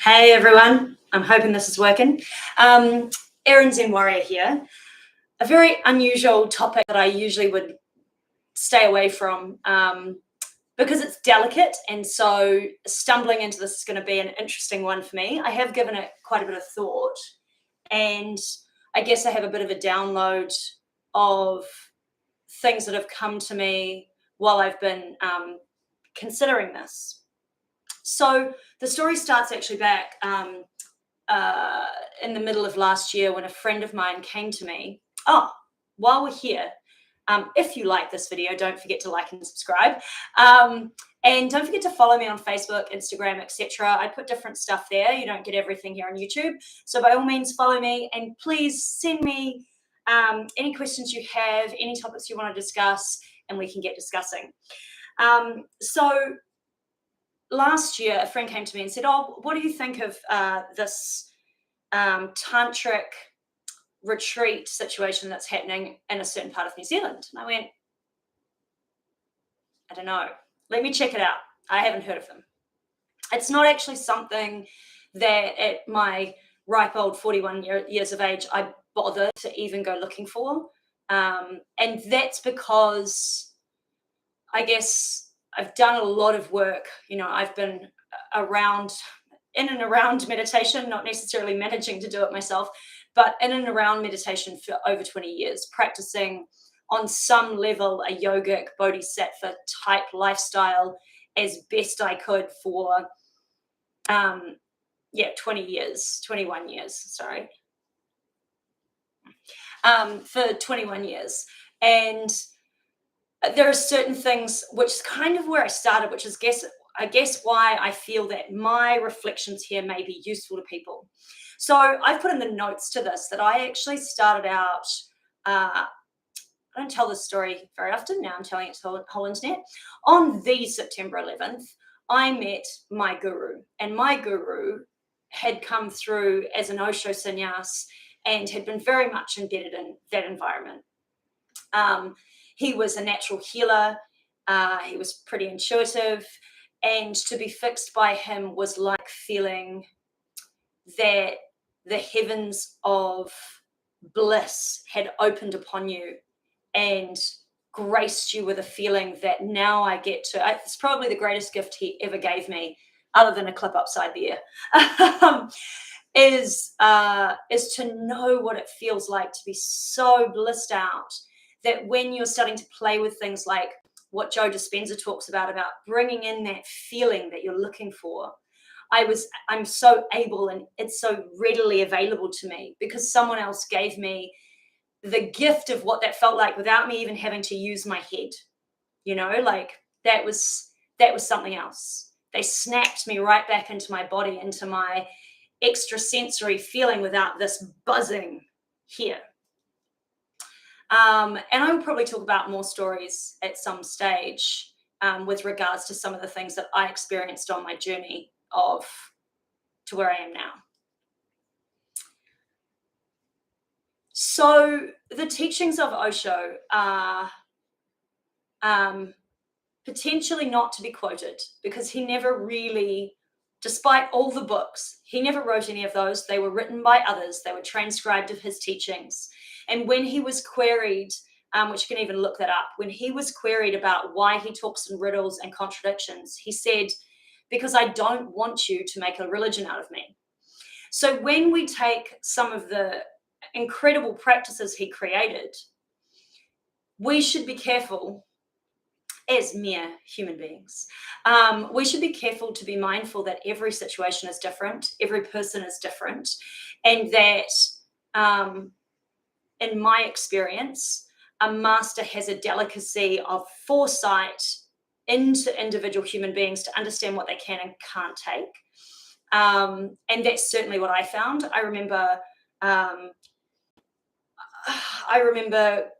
Hey everyone, I'm hoping this is working. Erin Zen Warrior here. A very unusual topic that I usually would stay away from because it's delicate, and so stumbling into this is going to be an interesting one for me. I have given it quite a bit of thought, and I guess I have a bit of a download of things that have come to me while I've been considering this. So the story starts actually back in the middle of last year when a friend of mine came to me. Oh, while we're here, if you like this video, don't forget to like and subscribe. And don't forget to follow me on Facebook, Instagram, etc. I put different stuff there. You don't get everything here on YouTube. So by all means, follow me, and please send me any questions you have, any topics you want to discuss, and we can get discussing. So last year, a friend came to me and said, "Oh, what do you think of this tantric retreat situation that's happening in a certain part of New Zealand?" And I went, "I don't know. Let me check it out. I haven't heard of them." It's not actually something that at my ripe old 41 years of age I bother to even go looking for. And that's because I guess I've done a lot of work. I've been in and around meditation, not necessarily managing to do it myself, but in and around meditation for over 20 years, practicing on some level a yogic bodhisattva type lifestyle as best I could for 21 years, for 21 years. And there are certain things, which is kind of where I started, which is I guess why I feel that my reflections here may be useful to people. So I've put in the notes to this that I actually started out, I don't tell this story very often, now I'm telling it to the whole internet. On the September 11th, I met my guru, and my guru had come through as an Osho sannyas and had been very much embedded in that environment. He was a natural healer. He was pretty intuitive, and to be fixed by him was like feeling that the heavens of bliss had opened upon you and graced you with a feeling that now I get to. It's probably the greatest gift he ever gave me, other than a clip upside the ear, is to know what it feels like to be so blissed out that when you're starting to play with things like what Joe Dispenza talks about bringing in that feeling that you're looking for, I'm so able, and it's so readily available to me because someone else gave me the gift of what that felt like without me even having to use my head. That was something else. They snapped me right back into my body, into my extrasensory feeling without this buzzing here. And I will probably talk about more stories at some stage with regards to some of the things that I experienced on my journey to where I am now. So the teachings of Osho are potentially not to be quoted because he never really, despite all the books, he never wrote any of those. They were written by others. They were transcribed of his teachings. And when he was queried, which you can even look that up, when he was queried about why he talks in riddles and contradictions, he said, "Because I don't want you to make a religion out of me." So when we take some of the incredible practices he created, we should be careful as mere human beings. We should be careful to be mindful that every situation is different, every person is different, and that in my experience, a master has a delicacy of foresight into individual human beings to understand what they can and can't take. And that's certainly what I found. I remember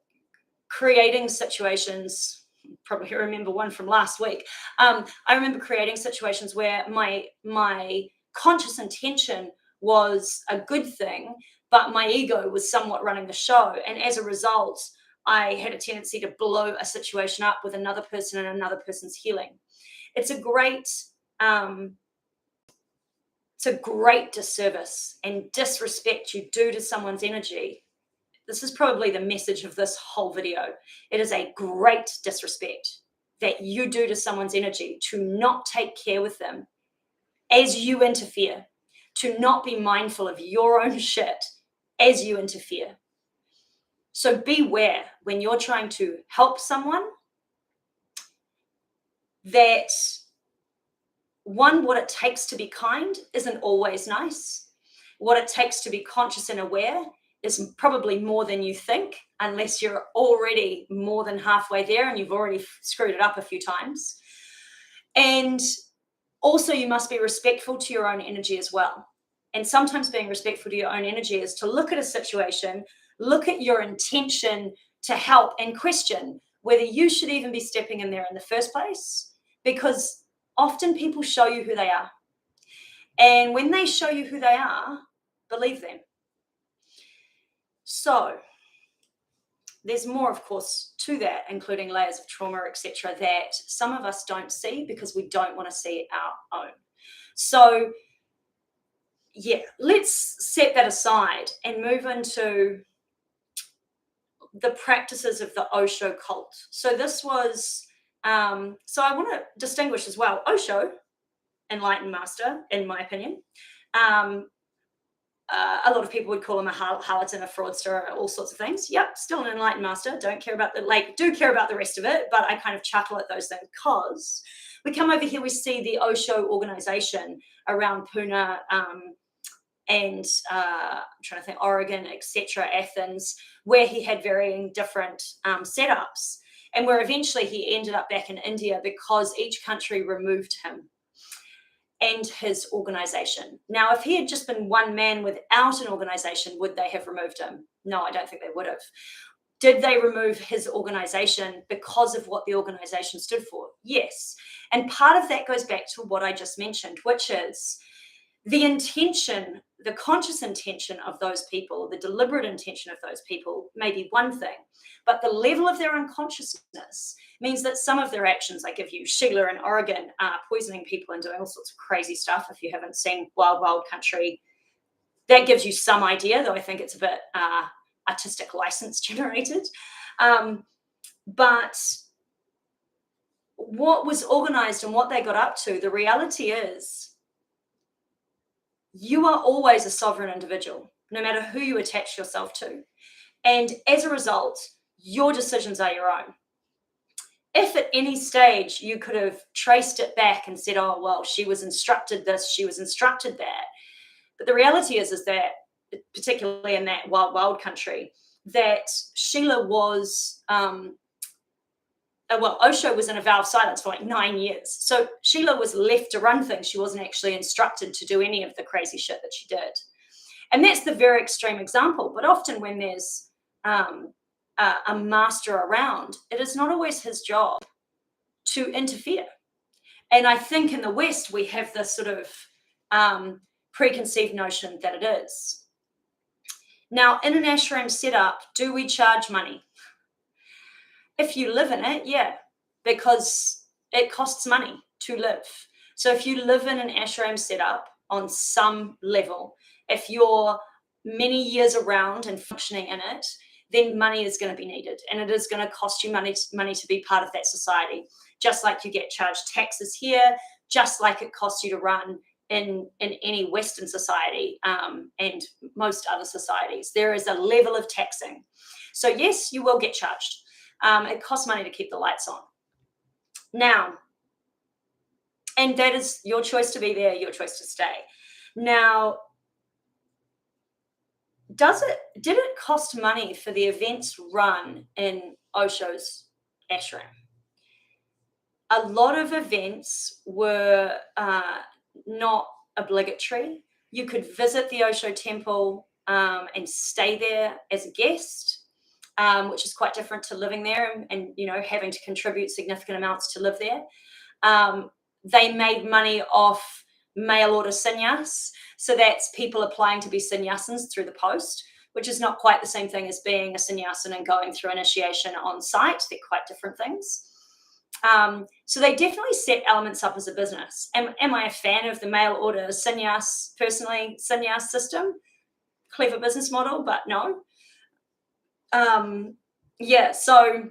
creating situations, probably remember one from last week. I remember creating situations where my conscious intention was a good thing, but my ego was somewhat running the show. And as a result, I had a tendency to blow a situation up with another person and another person's healing. It's a great It's a great disservice and disrespect you do to someone's energy. This is probably the message of this whole video. It is a great disrespect that you do to someone's energy to not take care with them as you interfere, to not be mindful of your own shit as you interfere. So beware when you're trying to help someone that, one, what it takes to be kind isn't always nice. What it takes to be conscious and aware is probably more than you think, unless you're already more than halfway there and you've already screwed it up a few times. And also, you must be respectful to your own energy as well. And sometimes being respectful to your own energy is to look at a situation, look at your intention to help, and question whether you should even be stepping in there in the first place. Because often people show you who they are. And when they show you who they are, believe them. So there's more, of course, to that, including layers of trauma, etc., that some of us don't see because we don't want to see our own. So yeah, let's set that aside and move into the practices of the Osho cult. So this was, so I want to distinguish as well, Osho, enlightened master, in my opinion. A lot of people would call him a harlot, a fraudster, all sorts of things. Yep, still an enlightened master. Don't care about do care about the rest of it, but I kind of chuckle at those things because we come over here, we see the Osho organization around Pune, and I'm trying to think, Oregon, etc., Athens, where he had varying different setups, and where eventually he ended up back in India because each country removed him and his organization. Now, if he had just been one man without an organization, would they have removed him? No, I don't think they would have. Did they remove his organization because of what the organization stood for? Yes. And part of that goes back to what I just mentioned, which is the intention, the conscious intention of those people, the deliberate intention of those people may be one thing, but the level of their unconsciousness means that some of their actions, I give you Sheila in Oregon, poisoning people and doing all sorts of crazy stuff. If you haven't seen Wild Wild Country, that gives you some idea, though I think it's a bit artistic license generated. But what was organized and what they got up to, the reality is you are always a sovereign individual, no matter who you attach yourself to. And as a result, your decisions are your own. If at any stage you could have traced it back and said, oh, well, she was instructed this, she was instructed that. But the reality is that, particularly in that wild, wild country, that Sheila was, Osho was in a vow of silence for like 9 years. So Sheila was left to run things. She wasn't actually instructed to do any of the crazy shit that she did. And that's the very extreme example. But often when there's a master around, it is not always his job to interfere. And I think in the West, we have this sort of preconceived notion that it is. Now, in an ashram setup, do we charge money? If you live in it, yeah, because it costs money to live. So if you live in an ashram setup on some level, if you're many years around and functioning in it, then money is going to be needed, and it is going to cost you money to be part of that society. Just like you get charged taxes here, just like it costs you to run in any Western society and most other societies. There is a level of taxing. So yes, you will get charged. It costs money to keep the lights on. Now, and that is your choice to be there, your choice to stay. Now, did it cost money for the events run in Osho's ashram? A lot of events were not obligatory. You could visit the Osho temple and stay there as a guest, which is quite different to living there and having to contribute significant amounts to live there. They made money off mail order sannyas. So that's people applying to be sannyasins through the post, which is not quite the same thing as being a sannyasin and going through initiation on site. They're quite different things. So they definitely set elements up as a business. Am I a fan of the mail order sannyas, personally, sannyas system? Clever business model, but no. Yeah, so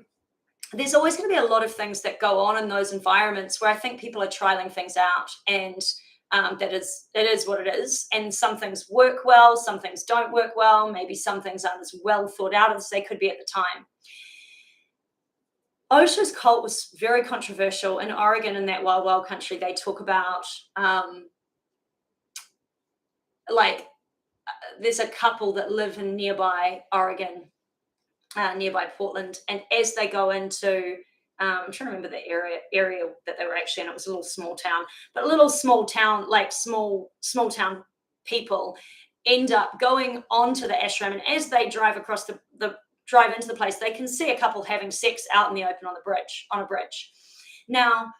there's always going to be a lot of things that go on in those environments where I think people are trialing things out, and it is what it is. And some things work well, some things don't work well. Maybe some things aren't as well thought out as they could be at the time. Osho's cult was very controversial in Oregon, in that wild, wild country. They talk about there's a couple that live in nearby Oregon, nearby Portland, and as they go into I'm trying to remember the area that they were actually in. It was a little small town, but little small town, like small town people end up going onto the ashram, and as they drive across the drive into the place, they can see a couple having sex out in the open on a bridge. Now,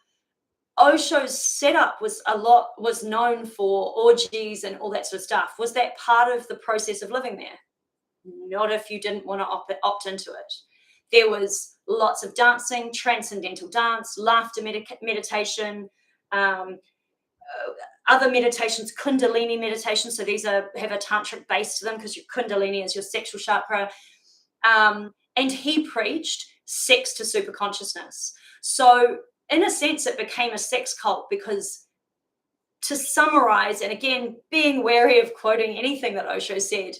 Osho's setup was known for orgies and all that sort of stuff. Was that part of the process of living there? Not if you didn't want to opt into it. There was lots of dancing, transcendental dance, laughter meditation, other meditations, kundalini meditation. So these have a tantric base to them, because your kundalini is your sexual chakra. And he preached sex to super consciousness. So in a sense, it became a sex cult, because, to summarize, and again, being wary of quoting anything that Osho said,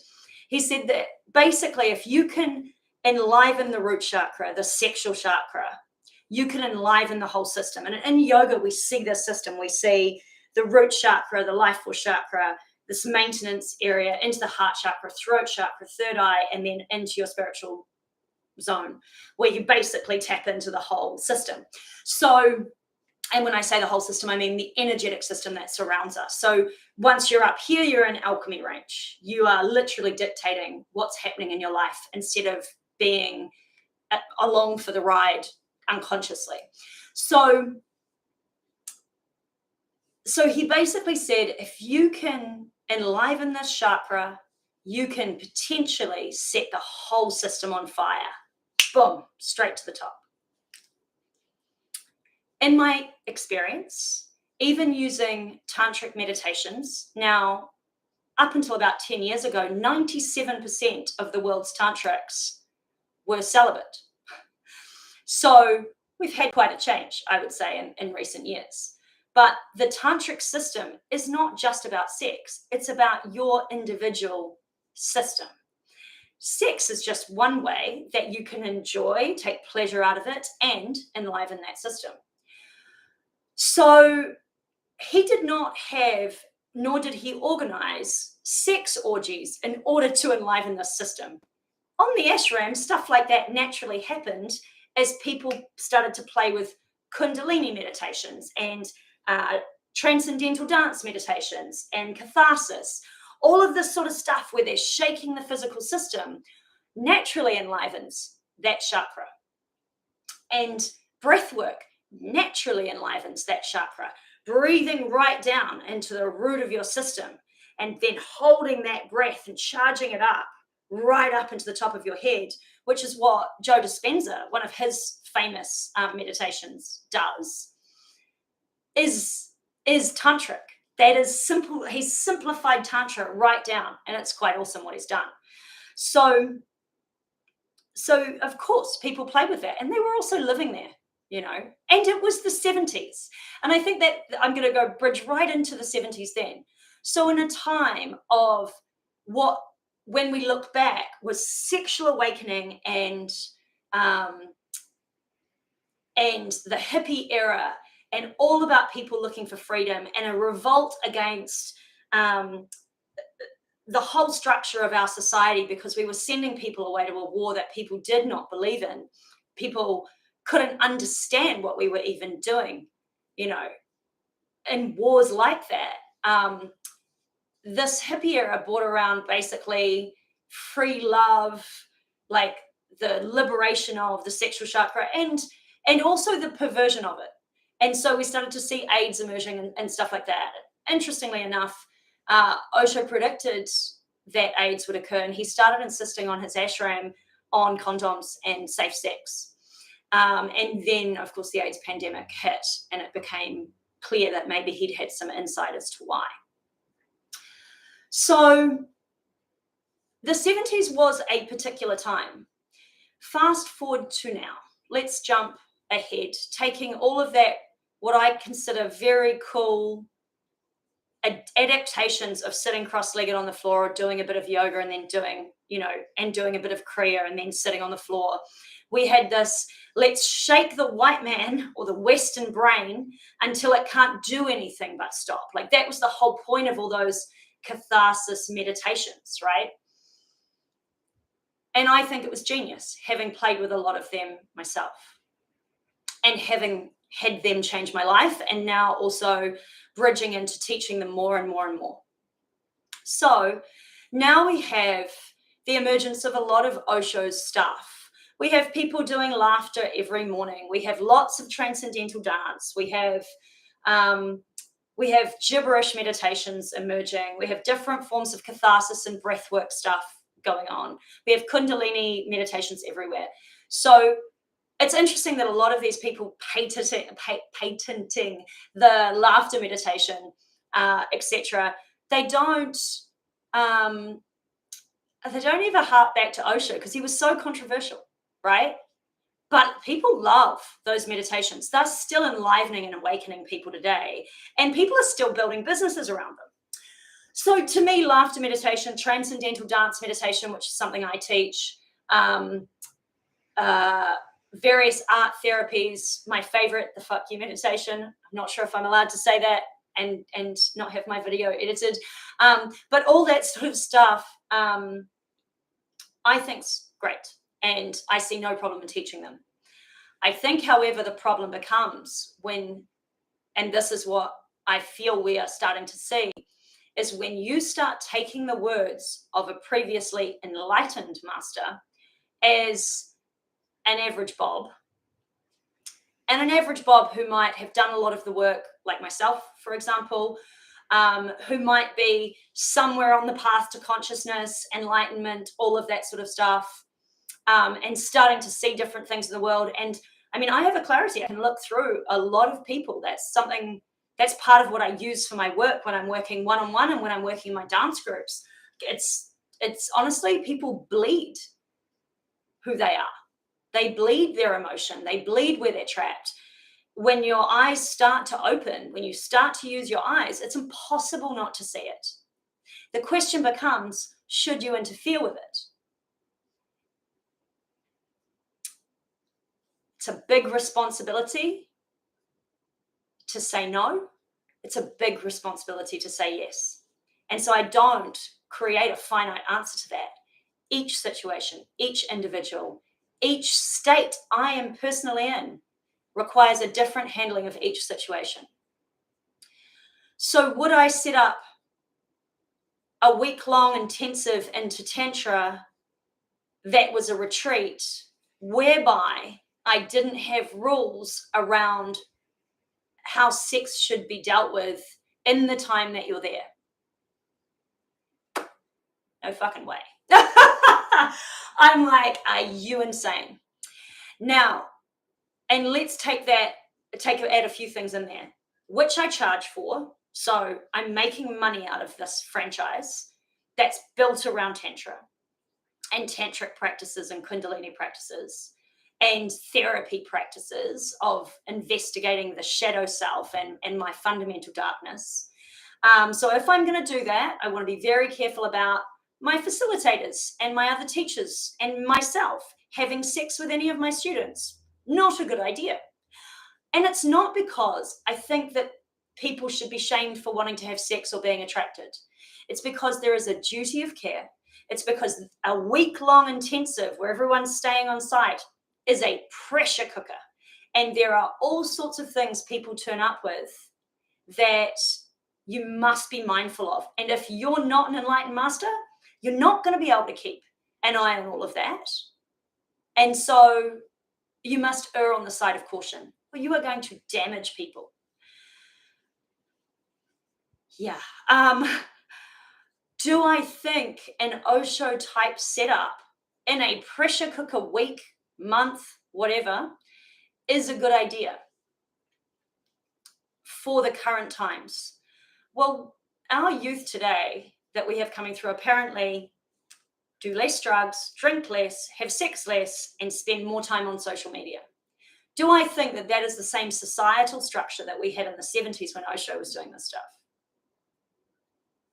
he said that basically, if you can enliven the root chakra, the sexual chakra, you can enliven the whole system. And in yoga, we see this system. We see the root chakra, the life force chakra, this maintenance area, into the heart chakra, throat chakra, third eye, and then into your spiritual zone, where you basically tap into the whole system. So, and when I say the whole system, I mean the energetic system that surrounds us. So once you're up here, you're in alchemy range. You are literally dictating what's happening in your life, instead of being along for the ride unconsciously. So he basically said, if you can enliven this chakra, you can potentially set the whole system on fire. Boom, straight to the top. In my experience, even using tantric meditations, now, up until about 10 years ago, 97% of the world's tantrics were celibate. So we've had quite a change, I would say, in recent years. But the tantric system is not just about sex. It's about your individual system. Sex is just one way that you can enjoy, take pleasure out of it, and enliven that system. So he did not have, nor did he organize sex orgies in order to enliven the system. On the ashram, stuff like that naturally happened as people started to play with kundalini meditations and transcendental dance meditations and catharsis. All of this sort of stuff where they're shaking the physical system naturally enlivens that chakra. And breath work naturally enlivens that chakra. Breathing right down into the root of your system, and then holding that breath and charging it up right up into the top of your head, which is what Joe Dispenza, one of his famous meditations, does, is tantric. That is simple. He's simplified Tantra right down, and it's quite awesome what he's done. So of course, people play with that, and they were also living there, and it was the 70s. And I think that I'm going to go bridge right into the 70s then. So in a time of what, when we look back, was sexual awakening and the hippie era, and all about people looking for freedom, and a revolt against the whole structure of our society, because we were sending people away to a war that people did not believe in. People couldn't understand what we were even doing, in wars like that. This hippie era brought around basically free love, like the liberation of the sexual chakra, and also the perversion of it. And so we started to see AIDS emerging and stuff like that. Interestingly enough, Osho predicted that AIDS would occur, and he started insisting on his ashram on condoms and safe sex. And then, of course, the AIDS pandemic hit, and it became clear that maybe he'd had some insight as to why. So the 70s was a particular time. Fast forward to now. Let's jump ahead, taking all of that, what I consider very cool adaptations of sitting cross-legged on the floor or doing a bit of yoga and then doing, and doing a bit of kriya and then sitting on the floor. We had this, let's shake the white man or the Western brain until it can't do anything but stop. Like that was the whole point of all those catharsis meditations, right? And I think it was genius, having played with a lot of them myself and having had them change my life, and now also bridging into teaching them more and more and more. So now we have the emergence of a lot of Osho's stuff. We have people doing laughter every morning. We have lots of transcendental dance. We have gibberish meditations emerging. We have different forms of catharsis and breathwork stuff going on. We have Kundalini meditations everywhere. So it's interesting that a lot of these people patenting the laughter meditation, etc. They don't ever hark back to Osho because he was so controversial, right? But people love those meditations. They're still enlivening and awakening people today, and people are still building businesses around them. So to me, laughter meditation, transcendental dance meditation, which is something I teach, various art therapies, my favorite, the fuck you meditation. I'm not sure if I'm allowed to say that and not have my video edited. But all that sort of stuff, I think's great. And I see no problem in teaching them. I think, however, the problem becomes when, and this is what I feel we are starting to see, is when you start taking the words of a previously enlightened master as an average Bob, and an average Bob who might have done a lot of the work, like myself, for example, who might be somewhere on the path to consciousness, enlightenment, all of that sort of stuff, and starting to see different things in the world. And I mean, I have a clarity. I can look through a lot of people. That's something, that's part of what I use for my work when I'm working one-on-one and when I'm working in my dance groups. It's honestly, people bleed who they are. They bleed their emotion. They bleed where they're trapped. When your eyes start to open, when you start to use your eyes, it's impossible not to see it. The question becomes, should you interfere with it? It's a big responsibility to say no. It's a big responsibility to say yes. And so I don't create a finite answer to that. Each situation, each individual, each state I am personally in requires a different handling of each situation. So would I set up a week-long intensive into Tantra that was a retreat whereby I didn't have rules around how sex should be dealt with in the time that you're there? No fucking way. I'm like, are you insane? Now, and let's add a few things in there, which I charge for. So I'm making money out of this franchise that's built around Tantra and tantric practices and Kundalini practices and therapy practices of investigating the shadow self and my fundamental darkness. So if I'm going to do that, I want to be very careful about my facilitators and my other teachers and myself having sex with any of my students. Not a good idea. And it's not because I think that people should be shamed for wanting to have sex or being attracted. It's because there is a duty of care. It's because a week-long intensive where everyone's staying on site is a pressure cooker. And there are all sorts of things people turn up with that you must be mindful of. And if you're not an enlightened master, you're not going to be able to keep an eye on all of that. And so you must err on the side of caution, or you are going to damage people. Yeah. Do I think an Osho type setup in a pressure cooker week, month, whatever, is a good idea for the current times? Well, our youth today that we have coming through apparently do less drugs, drink less, have sex less, and spend more time on social media. Do I think that that is the same societal structure that we had in the 70s when Osho was doing this stuff?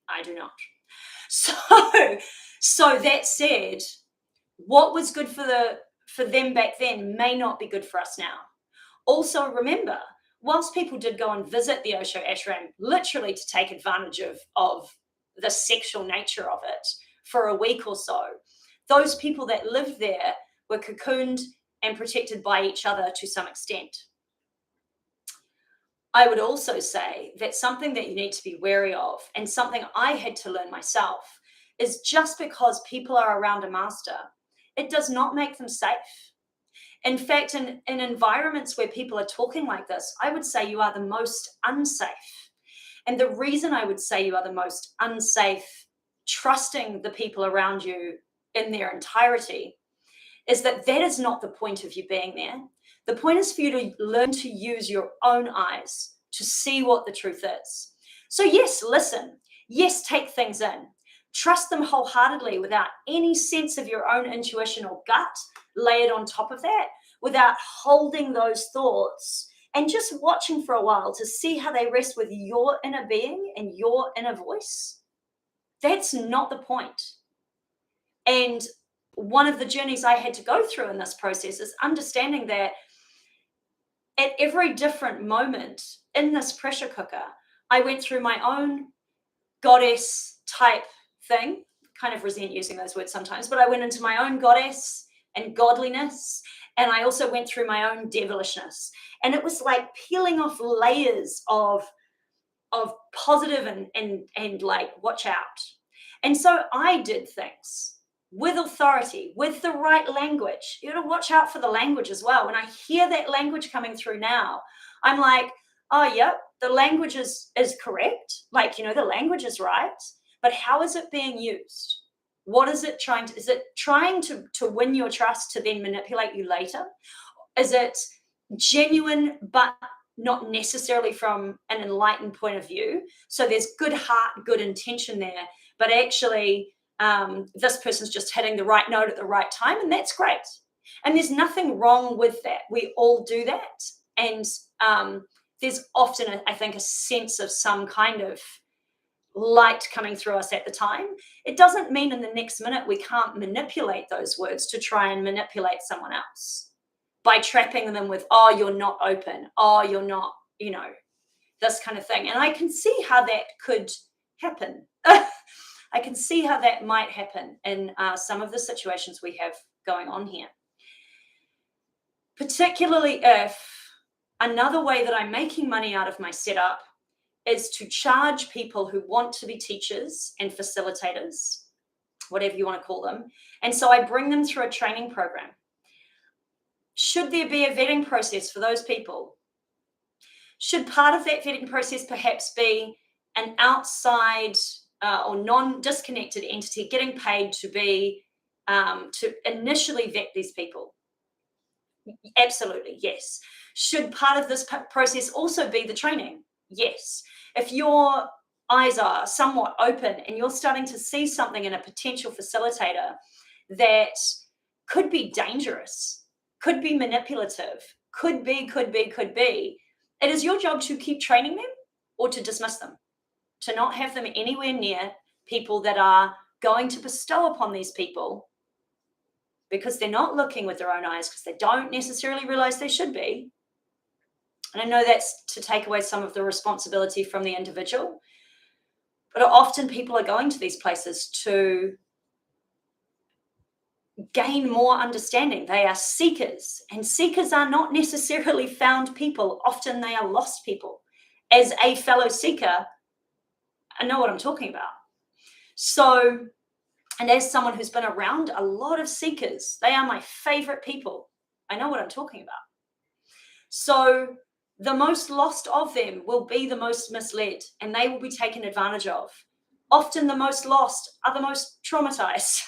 I do not. So that said, what was good for them back then may not be good for us now. Also, remember, whilst people did go and visit the Osho ashram, literally to take advantage of the sexual nature of it for a week or so, those people that lived there were cocooned and protected by each other to some extent. I would also say that something that you need to be wary of, and something I had to learn myself, is just because people are around a master, it does not make them safe. In fact, in environments where people are talking like this, I would say you are the most unsafe. And the reason I would say you are the most unsafe, trusting the people around you in their entirety, is that is not the point of you being there. The point is for you to learn to use your own eyes to see what the truth is. So yes, listen. Yes, take things in. Trust them wholeheartedly without any sense of your own intuition or gut layered on top of that, without holding those thoughts and just watching for a while to see how they rest with your inner being and your inner voice. That's not the point. And one of the journeys I had to go through in this process is understanding that at every different moment in this pressure cooker, I went through my own goddess type thing. Kind of resent using those words sometimes, but I went into my own goddess and godliness, and I also went through my own devilishness. And it was like peeling off layers of positive and like, watch out. And so I did things with authority, with the right language. You got to watch out for the language as well. When I hear that language coming through now, I'm like, oh, yep, the language is correct. Like, the language is right, but how is it being used? What is it trying to, is it trying to win your trust to then manipulate you later? Is it genuine, but not necessarily from an enlightened point of view? So there's good heart, good intention there, but actually this person's just hitting the right note at the right time, and that's great. And there's nothing wrong with that. We all do that. And there's often, I think, a sense of some kind of light coming through us at the time. It doesn't mean in the next minute we can't manipulate those words to try and manipulate someone else by trapping them with, oh, you're not open, oh, you're not, this kind of thing. And I can see how that could happen. I can see how that might happen in some of the situations we have going on here. Particularly if another way that I'm making money out of my setup is to charge people who want to be teachers and facilitators, whatever you want to call them. And so I bring them through a training program. Should there be a vetting process for those people? Should part of that vetting process perhaps be an outside or non-disconnected entity getting paid to be to initially vet these people? Absolutely, yes. Should part of this process also be the training? Yes. If your eyes are somewhat open and you're starting to see something in a potential facilitator that could be dangerous, could be manipulative, could be, it is your job to keep training them or to dismiss them, to not have them anywhere near people that are going to bestow upon these people because they're not looking with their own eyes, because they don't necessarily realize they should be. And I know that's to take away some of the responsibility from the individual, but often people are going to these places to gain more understanding. They are seekers, and seekers are not necessarily found people. Often they are lost people. As a fellow seeker, I know what I'm talking about. So, and as someone who's been around a lot of seekers, they are my favorite people. I know what I'm talking about. So the most lost of them will be the most misled, and they will be taken advantage of. Often the most lost are the most traumatized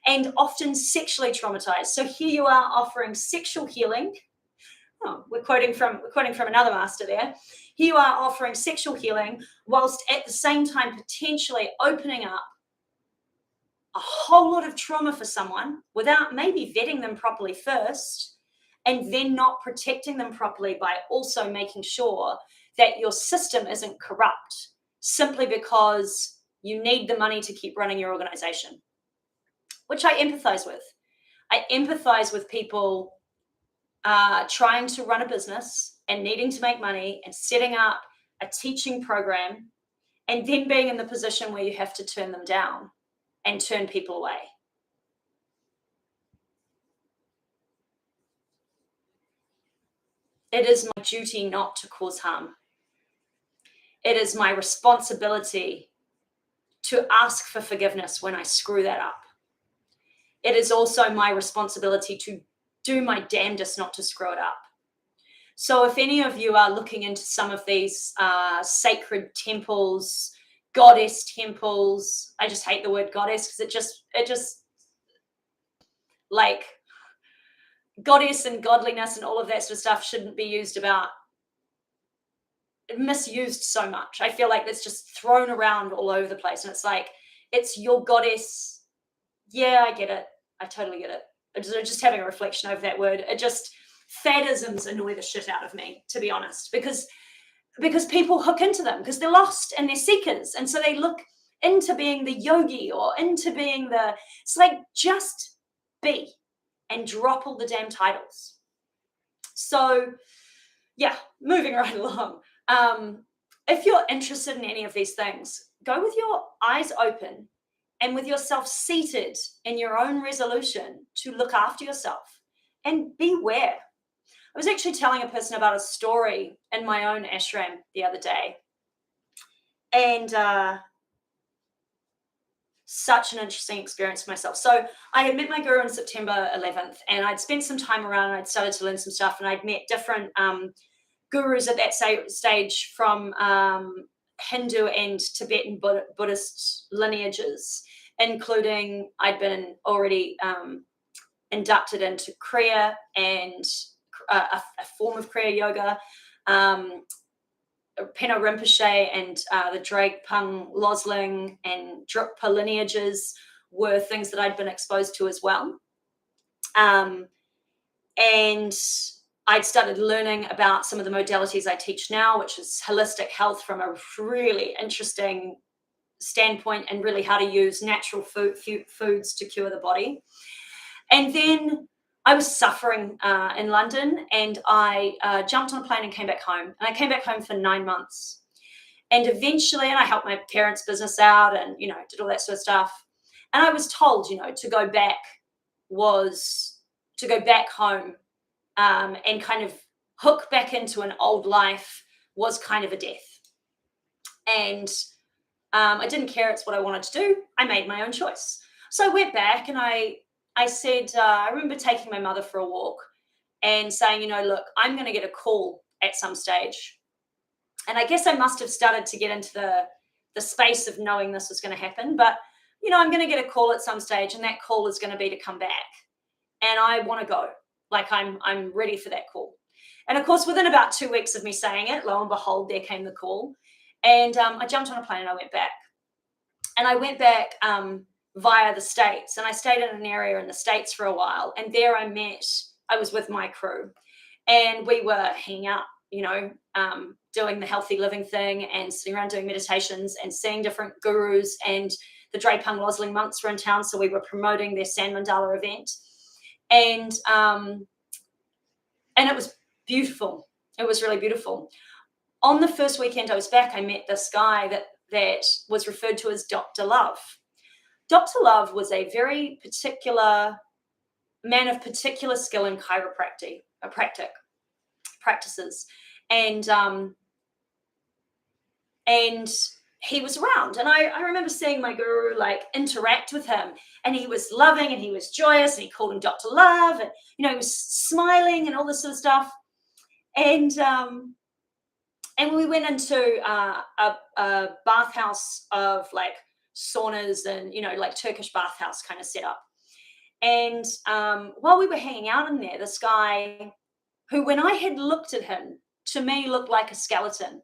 and often sexually traumatized. So here you are offering sexual healing we're quoting from another master there. Here you are offering sexual healing whilst at the same time potentially opening up a whole lot of trauma for someone without maybe vetting them properly first, and then not protecting them properly by also making sure that your system isn't corrupt simply because you need the money to keep running your organization, which I empathize with. I empathize with people trying to run a business and needing to make money and setting up a teaching program and then being in the position where you have to turn them down and turn people away. It is my duty not to cause harm. It is my responsibility to ask for forgiveness when I screw that up. It is also my responsibility to do my damnedest not to screw it up. So if any of you are looking into some of these sacred temples, goddess temples, I just hate the word goddess because it just like goddess and godliness and all of that sort of stuff shouldn't be misused so much. I feel like it's just thrown around all over the place, and it's like, it's your goddess. Yeah, I get it. I totally get it. Just having a reflection over that word, fadisms annoy the shit out of me, to be honest, because people hook into them because they're lost and they're seekers, and so they look into being the yogi or into being it's like, just be and drop all the damn titles. So yeah, moving right along. If you're interested in any of these things, go with your eyes open and with yourself seated in your own resolution to look after yourself and beware. I was actually telling a person about a story in my own ashram the other day, and such an interesting experience for myself. So I had met my guru on September 11th, and I'd spent some time around and I'd started to learn some stuff, and I'd met different gurus at that stage from Hindu and Tibetan Buddhist lineages, including I'd been already inducted into Kriya and a form of Kriya yoga. Peno Rinpoche and the Dragpung Losling and Drukpa lineages were things that I'd been exposed to as well. And I'd started learning about some of the modalities I teach now, which is holistic health from a really interesting standpoint, and really how to use natural foods to cure the body. And then I was suffering in London, and I jumped on a plane and came back home. And I came back home for 9 months. And eventually, and I helped my parents' business out and, did all that sort of stuff. And I was told, to go back home and kind of hook back into an old life was kind of a death. And I didn't care. It's what I wanted to do. I made my own choice. So I went back and I said, I remember taking my mother for a walk and saying, look, I'm going to get a call at some stage. And I guess I must have started to get into the space of knowing this was going to happen. But, I'm going to get a call at some stage, and that call is going to be to come back. And I want to go. Like, I'm ready for that call. And of course, within about 2 weeks of me saying it, lo and behold, there came the call. And I jumped on a plane and I went back. And I went back via the States, and I stayed in an area in the States for a while. And there I was with my crew, and we were hanging out, doing the healthy living thing and sitting around doing meditations and seeing different gurus, and the Dragpung Losling monks were in town. So we were promoting their San Mandala event. And it was beautiful. It was really beautiful. On the first weekend I was back, I met this guy that was referred to as Dr. Love. Dr. Love was a very particular man of particular skill in chiropractic practices. And he was around. And I remember seeing my guru interact with him, and he was loving and he was joyous, and he called him Dr. Love, and he was smiling and all this sort of stuff. And we went into a bathhouse of saunas and Turkish bathhouse kind of setup. And while we were hanging out in there, this guy who, when I had looked at him, to me looked like a skeleton.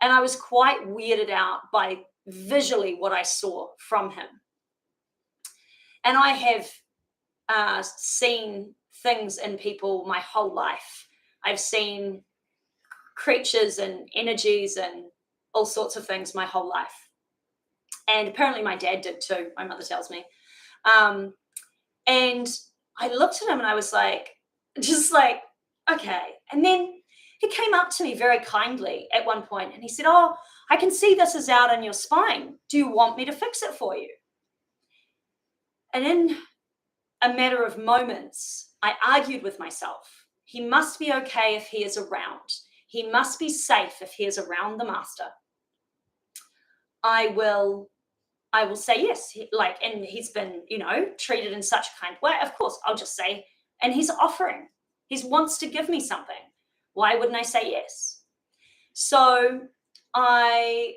And I was quite weirded out by visually what I saw from him. And I have seen things in people my whole life. I've seen creatures and energies and all sorts of things my whole life. And apparently my dad did too, my mother tells me. And I looked at him and I was like, just like, okay. And then he came up to me very kindly at one point and he said, oh, I can see this is out in your spine. Do you want me to fix it for you? And in a matter of moments, I argued with myself. He must be okay if he is around. He must be safe if he is around the master. I will say yes. And he's been, treated in such a kind way. Of course, I'll just say, and he's offering. He wants to give me something. Why wouldn't I say yes? So I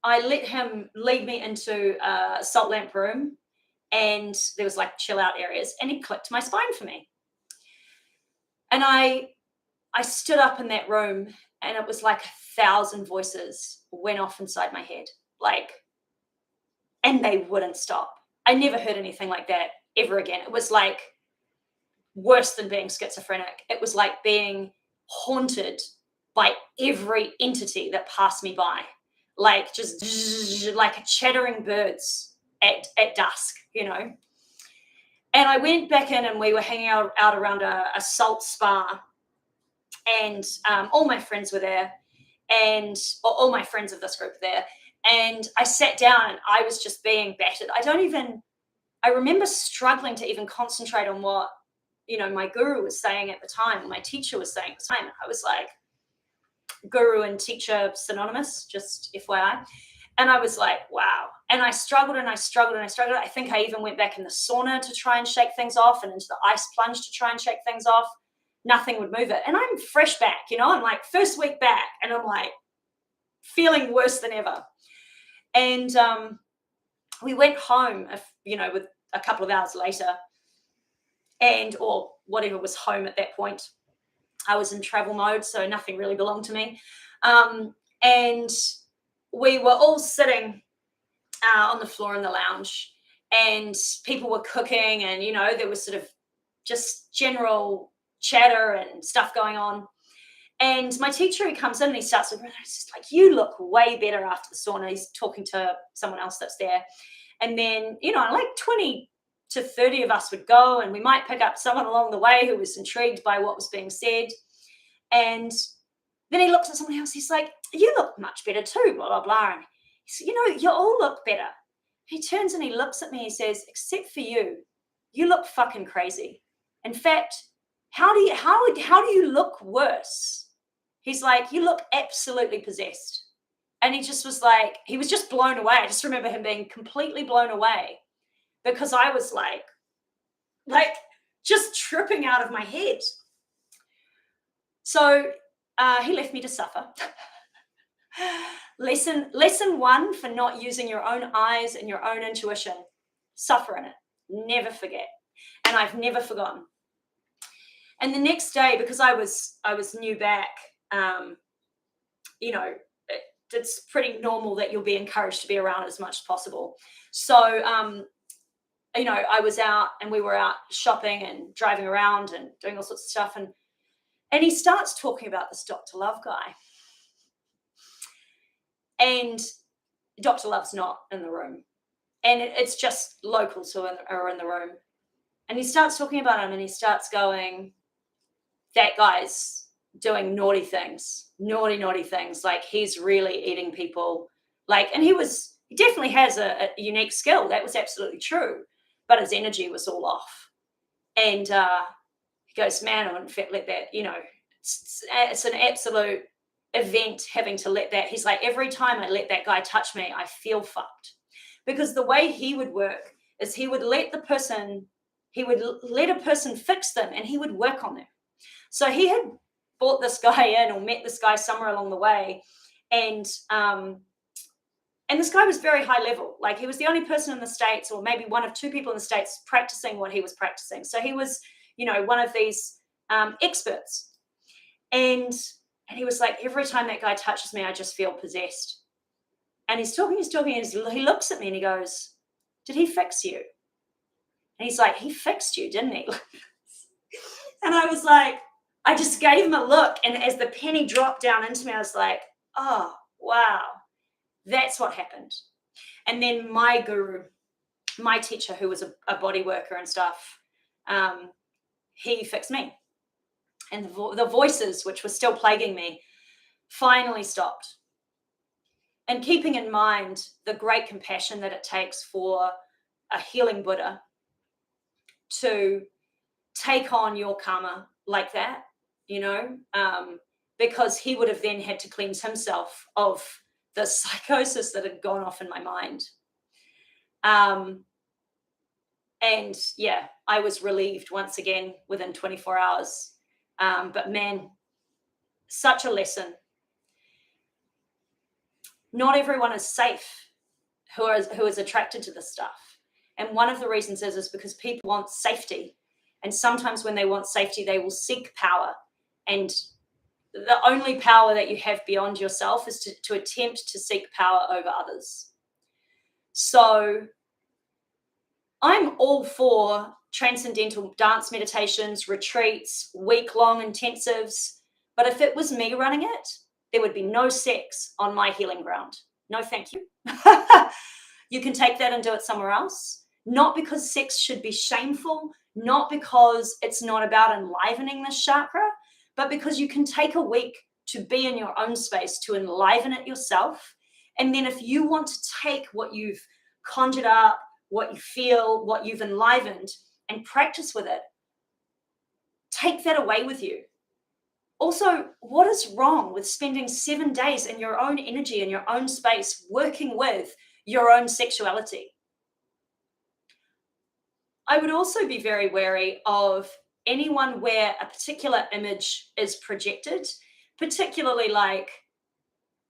let him lead me into a salt lamp room, and there was like chill out areas, and he clicked my spine for me. And I stood up in that room, and it was like 1,000 voices went off inside my head, and they wouldn't stop. I never heard anything like that ever again. It was like worse than being schizophrenic. It was like being haunted by every entity that passed me by, like just like chattering birds at dusk, And I went back in and we were hanging out around a salt spa, and all my friends were there, and all my friends of this group were there. And I sat down and I was just being battered. I remember struggling to even concentrate on what, my guru was saying at the time, my teacher was saying at the time. I was like, guru and teacher synonymous, just FYI. And I was like, wow. And I struggled and I struggled and I struggled. I think I even went back in the sauna to try and shake things off, and into the ice plunge to try and shake things off. Nothing would move it. And I'm fresh back, I'm like first week back, and I'm like feeling worse than ever. And we went home, with a couple of hours later, or whatever was home at that point. I was in travel mode, so nothing really belonged to me. And we were all sitting on the floor in the lounge, and people were cooking, and, there was sort of just general chatter and stuff going on. And my teacher, he comes in and he starts to, it's just like, you look way better after the sauna. He's talking to someone else that's there. And then, like 20 to 30 of us would go, and we might pick up someone along the way who was intrigued by what was being said. And then he looks at someone else. He's like, you look much better too, blah, blah, blah. And he said, you all look better. He turns and he looks at me. He says, except for you, you look fucking crazy. In fact, how do you look worse? He's like, you look absolutely possessed. And he just was like, he was just blown away. I just remember him being completely blown away, because I was like just tripping out of my head. So he left me to suffer. Lesson 1 for not using your own eyes and your own intuition. Suffer in it. Never forget. And I've never forgotten. And the next day, because I was new back, it's pretty normal that you'll be encouraged to be around as much as possible. So, I was out, and we were out shopping and driving around and doing all sorts of stuff. And he starts talking about this Dr. Love guy. And Dr. Love's not in the room. And it's just locals who are in the room. And he starts talking about him, and he starts going, that guy's doing naughty things. Like, he's really eating people. And he definitely has a unique skill. That was absolutely true. But his energy was all off. And he goes, man, I wouldn't let that, it's an absolute event having to let that. He's like, every time I let that guy touch me, I feel fucked. Because the way he would work is he would let a person fix them, and he would work on them. So he had brought this guy in, or met this guy somewhere along the way. And this guy was very high level. Like, he was the only person in the States, or maybe one of two people in the States, practicing what he was practicing. So he was, one of these experts. And he was like, every time that guy touches me, I just feel possessed. And he's talking, and he looks at me and he goes, did he fix you? And he's like, he fixed you, didn't he? And I was like, I just gave him a look. And as the penny dropped down into me, I was like, oh, wow, that's what happened. And then my guru, my teacher, who was a body worker and stuff, he fixed me. And the voices, which were still plaguing me, finally stopped. And keeping in mind the great compassion that it takes for a healing Buddha to take on your karma like that, because he would have then had to cleanse himself of the psychosis that had gone off in my mind. And yeah, I was relieved once again within 24 hours. But man, such a lesson. Not everyone is safe who is attracted to this stuff. And one of the reasons is because people want safety. And sometimes when they want safety, they will seek power. And the only power that you have beyond yourself is to attempt to seek power over others. So I'm all for transcendental dance meditations, retreats, week-long intensives. But if it was me running it, there would be no sex on my healing ground. No, thank you. You can take that and do it somewhere else. Not because sex should be shameful, not because it's not about enlivening this chakra, but because you can take a week to be in your own space, to enliven it yourself. And then if you want to take what you've conjured up, what you feel, what you've enlivened, and practice with it, take that away with you. Also, what is wrong with spending 7 days in your own energy, in your own space, working with your own sexuality? I would also be very wary of anyone where a particular image is projected, particularly like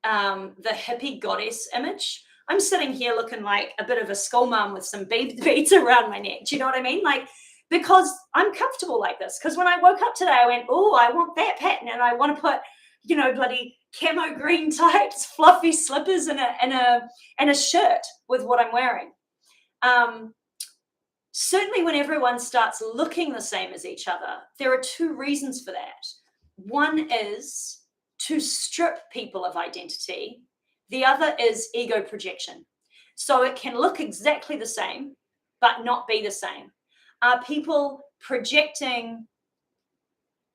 the hippie goddess image. I'm sitting here looking like a bit of a school mom with some beads around my neck. Do you know what I mean? Like, because I'm comfortable like this. Because when I woke up today, I went, oh, I want that pattern. And I want to put, bloody camo green tights, fluffy slippers and a shirt with what I'm wearing. Certainly when everyone starts looking the same as each other, there are two reasons for that. One is to strip people of identity. The other is ego projection. So it can look exactly the same, but not be the same. Are people projecting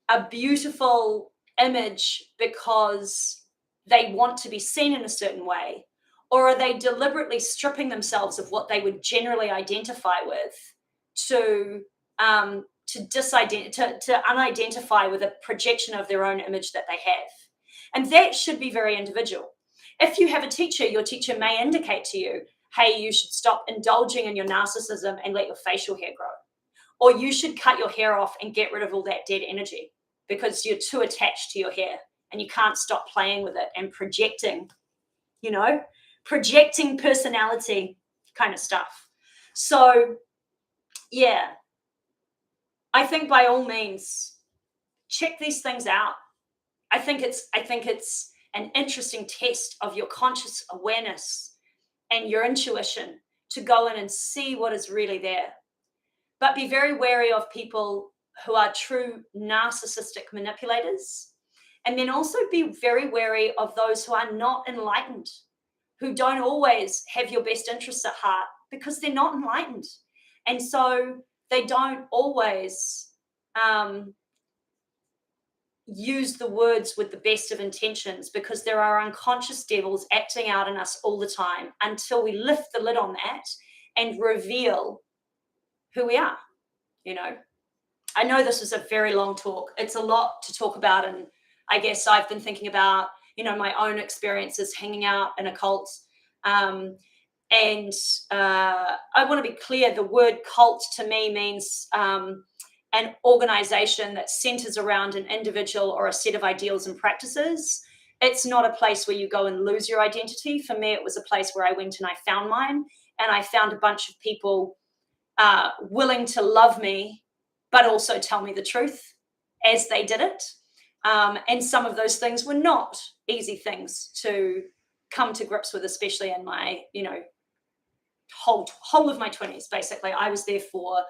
a beautiful image because they want to be seen in a certain way? Or are they deliberately stripping themselves of what they would generally identify with to unidentify with a projection of their own image that they have? And that should be very individual. If you have a teacher, your teacher may indicate to you, hey, you should stop indulging in your narcissism and let your facial hair grow. Or you should cut your hair off and get rid of all that dead energy because you're too attached to your hair and you can't stop playing with it and projecting, projecting personality kind of stuff. So, yeah, I think by all means, check these things out. I think it's an interesting test of your conscious awareness and your intuition to go in and see what is really there. But be very wary of people who are true narcissistic manipulators. And then also be very wary of those who are not enlightened, who don't always have your best interests at heart because they're not enlightened. And so they don't always use the words with the best of intentions because there are unconscious devils acting out in us all the time until we lift the lid on that and reveal who we are. I know this was a very long talk. It's a lot to talk about. And I guess I've been thinking about, my own experiences hanging out in a cult. And I want to be clear, the word cult to me means an organization that centers around an individual or a set of ideals and practices. It's not a place where you go and lose your identity. For me, it was a place where I went and I found mine, and I found a bunch of people willing to love me, but also tell me the truth. as they did it. And some of those things were not easy things to come to grips with, especially in my, whole of my 20s. Basically, I was there for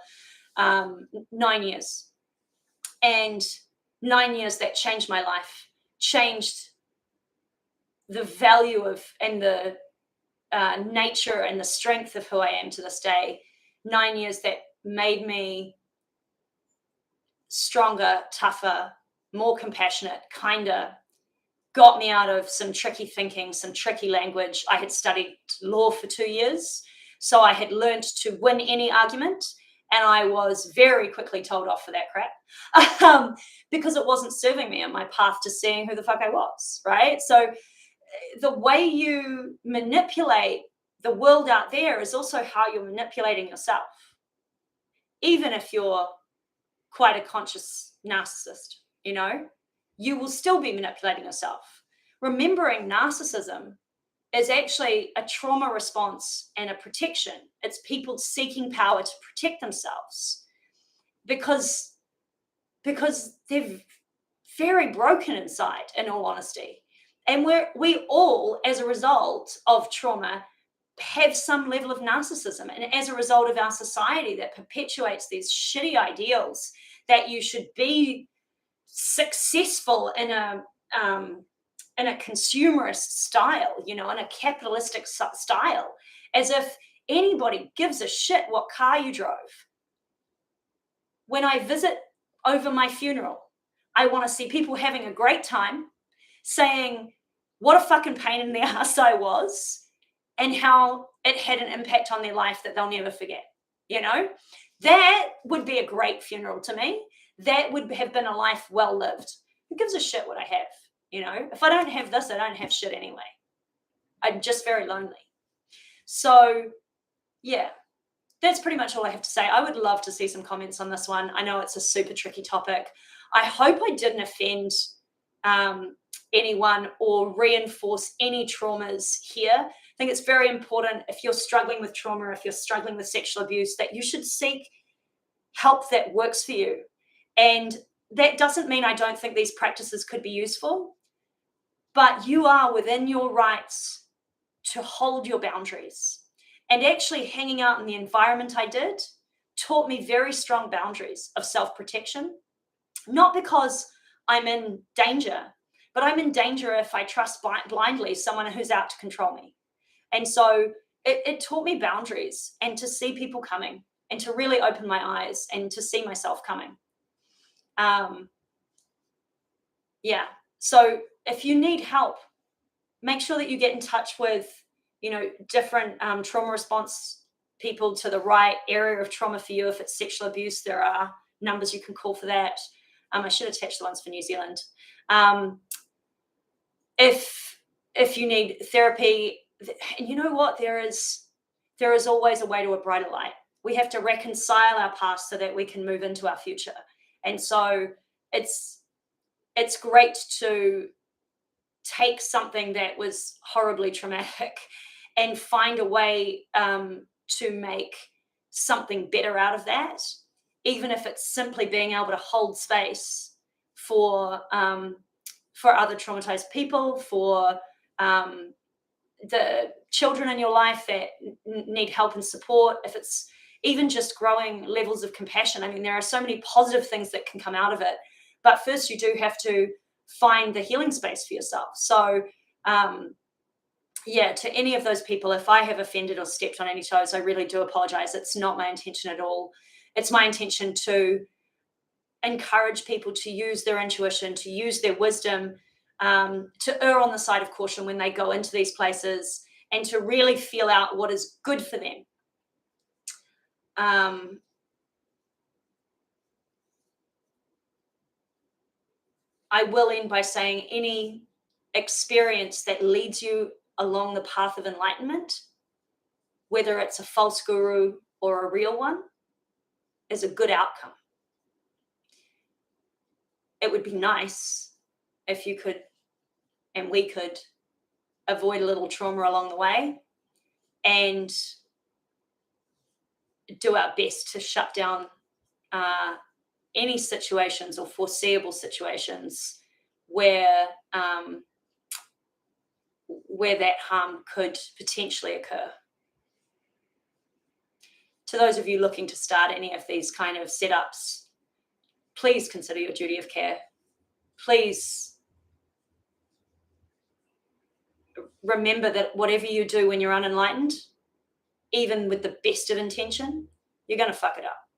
9 years, and 9 years that changed my life, changed the value of and the nature and the strength of who I am to this day. 9 years that made me stronger, tougher, more compassionate, kinder, got me out of some tricky thinking, some tricky language. I had studied law for 2 years, so I had learned to win any argument, and I was very quickly told off for that crap because it wasn't serving me on my path to seeing who the fuck I was, right? So the way you manipulate the world out there is also how you're manipulating yourself, even if you're quite a conscious narcissist, you will still be manipulating yourself. Remembering narcissism is actually a trauma response and a protection. It's people seeking power to protect themselves because they're very broken inside, in all honesty. And we all, as a result of trauma, have some level of narcissism. And as a result of our society that perpetuates these shitty ideals that you should be successful in a consumerist style, in a capitalistic style, as if anybody gives a shit what car you drove. When I visit over my funeral, I want to see people having a great time, saying what a fucking pain in the ass I was and how it had an impact on their life that they'll never forget. That would be a great funeral to me. That would have been a life well lived. Who gives a shit what I have? If I don't have this, I don't have shit anyway. I'm just very lonely. So yeah, that's pretty much all I have to say. I would love to see some comments on this one. I know it's a super tricky topic. I hope I didn't offend anyone or reinforce any traumas here. I think it's very important, if you're struggling with trauma, if you're struggling with sexual abuse, that you should seek help that works for you. And that doesn't mean I don't think these practices could be useful, but you are within your rights to hold your boundaries. And actually hanging out in the environment I did taught me very strong boundaries of self-protection, not because I'm in danger, but I'm in danger if I trust blindly someone who's out to control me. And so it taught me boundaries and to see people coming and to really open my eyes and to see myself coming. So if you need help, make sure that you get in touch with, different trauma response people to the right area of trauma for you. If it's sexual abuse, there are numbers you can call for that. I should attach the ones for New Zealand. If you need therapy, and you know what, there is always a way to a brighter light. We have to reconcile our past so that we can move into our future. And so it's great to take something that was horribly traumatic and find a way to make something better out of that, even if it's simply being able to hold space for other traumatized people, for the children in your life that need help and support, if it's even just growing levels of compassion. I mean, there are so many positive things that can come out of it, but first you do have to find the healing space for yourself. So to any of those people, if I have offended or stepped on any toes, I really do apologize. It's not my intention at all. It's my intention to encourage people to use their intuition, to use their wisdom, to err on the side of caution when they go into these places, and to really feel out what is good for them. I will end by saying any experience that leads you along the path of enlightenment, whether it's a false guru or a real one, is a good outcome. It would be nice if you could, and we could, avoid a little trauma along the way and do our best to shut down any situations or foreseeable situations where that harm could potentially occur. To those of you looking to start any of these kind of setups, please consider your duty of care. Please remember that whatever you do when you're unenlightened, even with the best of intention, you're going to fuck it up.